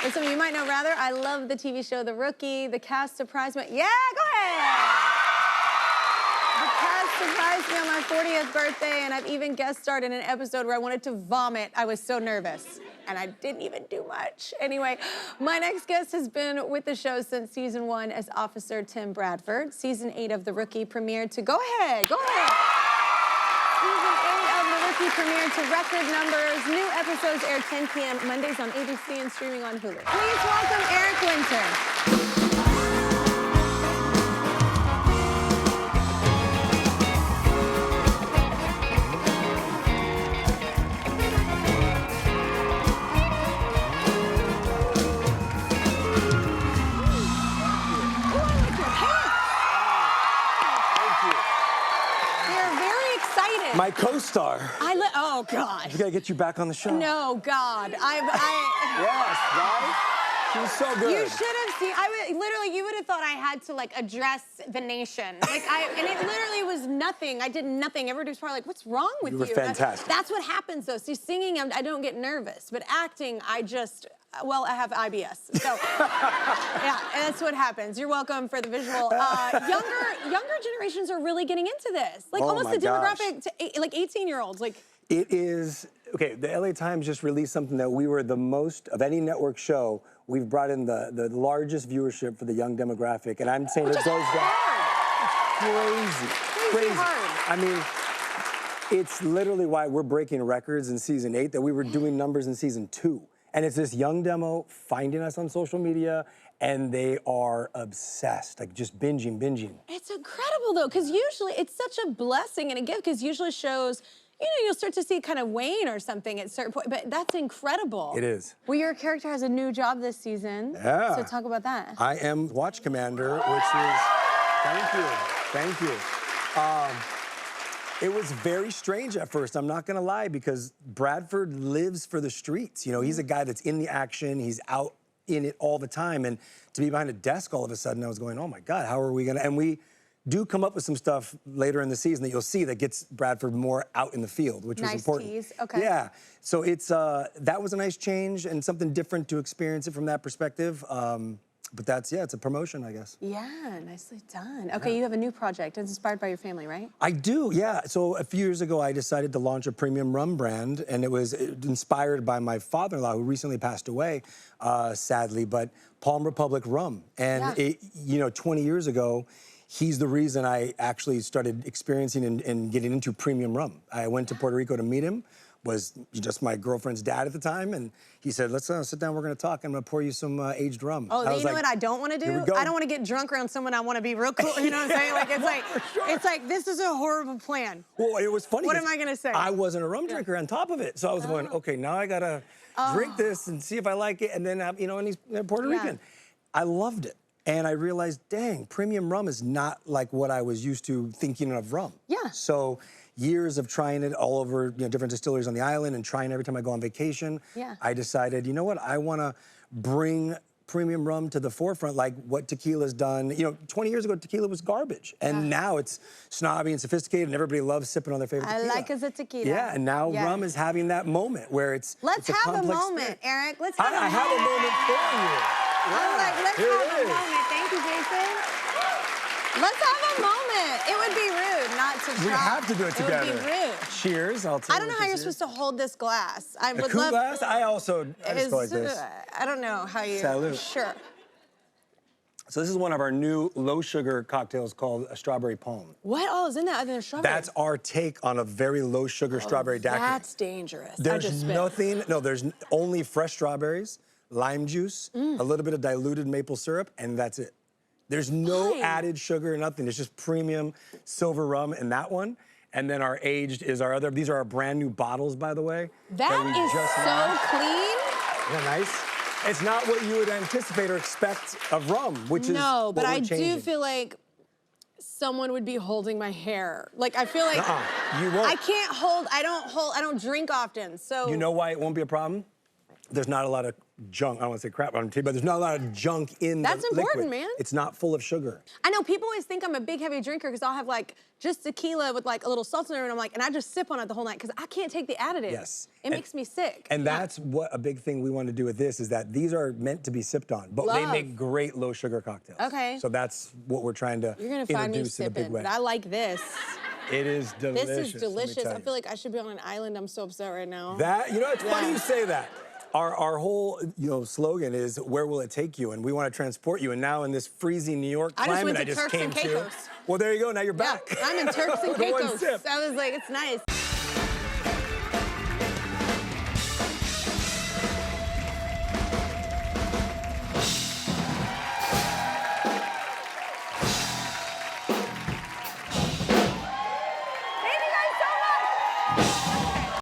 For some of you might know rather, I love the TV show The Rookie. The cast surprised me. Yeah, go ahead. The cast surprised me on my 40th birthday, and I've even guest starred in an episode where I wanted to vomit. I was so nervous, and I didn't even do much. Anyway, my next guest has been with the show since season 1 as Officer Tim Bradford. Season 8 of The Rookie premiered to, go ahead. Season 8 of The Rookie premiered to record numbers. New episodes air 10 p.m. Mondays on ABC and streaming on Hulu. Please welcome Eric Winter. My co-star. Oh, God. We gotta get you back on the show. No, God. Yes, right? She's so good. You should have seen, literally, you would have thought I had to, like, address the nation. And it literally was nothing. I did nothing. Everybody was probably like, what's wrong with you? You were fantastic. That's what happens, though. See, singing, I don't get nervous. But acting, I have IBS. So, yeah, that's what happens. You're welcome for the visual. Younger generations are really getting into this. Like, almost the demographic, like 18-year-olds. Like, it is, okay, the LA Times just released something that we were the most, of any network show, we've brought in the largest viewership for the young demographic. And I'm saying it goes down crazy. Hard. I mean, it's literally why we're breaking records in season 8, that we were doing numbers in season 2. And it's this young demo finding us on social media, and they are obsessed, like just binging. It's incredible, though, because usually it's such a blessing and a gift, because usually shows, you know, you'll start to see kind of wane or something at a certain point, but that's incredible. It is. Well, your character has a new job this season. Yeah. So talk about that. I am Watch Commander, which is, thank you. It was very strange at first, I'm not gonna lie, because Bradford lives for the streets. You know, he's a guy that's in the action, he's out in it all the time, and to be behind a desk all of a sudden, I was going, oh my God, how are we gonna, and we do come up with some stuff later in the season that you'll see that gets Bradford more out in the field, which was important. Nice tease, okay. Yeah, so it's, that was a nice change and something different to experience it from that perspective. But that's, yeah, it's a promotion, I guess. Yeah, nicely done. Okay, you have a new project. It's inspired by your family, right? I do, yeah. So a few years ago, I decided to launch a premium rum brand, and it was inspired by my father-in-law, who recently passed away, sadly, but Palm Republic rum. And, you know, 20 years ago, he's the reason I actually started experiencing and getting into premium rum. I went to Puerto Rico to meet him, was just my girlfriend's dad at the time, and he said, let's sit down, we're gonna talk, I'm gonna pour you some aged rum. Oh, you know what I don't wanna do? I don't wanna get drunk around someone I wanna be real cool, you know what I'm saying? Like, it's like, this is a horrible plan. Well, it was funny. What am I gonna say? I wasn't a rum drinker on top of it, so I was going, okay, now I gotta drink this and see if I like it, and then, you know, and he's Puerto Rican. I loved it. And I realized, dang, premium rum is not like what I was used to thinking of rum. Yeah. So years of trying it all over, you know, different distilleries on the island and trying every time I go on vacation, I decided, you know what, I wanna bring premium rum to the forefront, like what tequila's done. You know, 20 years ago, tequila was garbage. And now it's snobby and sophisticated, and everybody loves sipping on their favorite tequila. I like a tequila. Yeah, and now rum is having that moment where it's Let's it's have a moment, Eric. Let's have a moment. I have a moment for you. I'm like, let's have a moment. Thank you, Jason. Let's have a moment. It would be rude not to try. We have to do it together. It would be rude. Cheers. I'll tell you. I don't know how you're supposed to hold this glass. I would love. glass? I just go like this. I don't know how you. Salute. Sure. So this is one of our new low sugar cocktails called a strawberry palm. What all is in that other than strawberry? That's our take on a very low sugar strawberry daiquiri. That's dangerous. There's nothing. No, there's only fresh strawberries, lime juice, a little bit of diluted maple syrup, and that's it. There's no added sugar, nothing. It's just premium silver rum in that one. And then our aged is our other, these are our brand new bottles, by the way. That is so clean. Isn't that nice? It's not what you would anticipate or expect of rum, which is No, but I do feel like someone would be holding my hair. Like, I feel like you won't. I don't drink often, so. You know why it won't be a problem? there's not a lot of junk. I don't want to say crap on tea, but there's not a lot of junk in That's the important, liquid. man. It's not full of sugar. I know people always think I'm a big heavy drinker because I'll have like just tequila with like a little salt in it, and I'm like, and I just sip on it the whole night because I can't take the additives. Yes. It makes me sick. And that's what a big thing we want to do with this is that these are meant to be sipped on, but they make great low sugar cocktails. Okay. So that's what we're trying to You're gonna find me introduce in a big sipping, way. but I like this. It is delicious. This is delicious. let me I feel like I should be on an island. I'm so upset right now. that, you know, it's funny you say that. Our whole, slogan is, where will it take you? And we want to transport you. And now in this freezing New York climate I just went to Turks and came to. Caicos. Well, there you go. Now you're back. Yeah, I'm in Turks and Go and Caicos. sip. I was like, it's nice.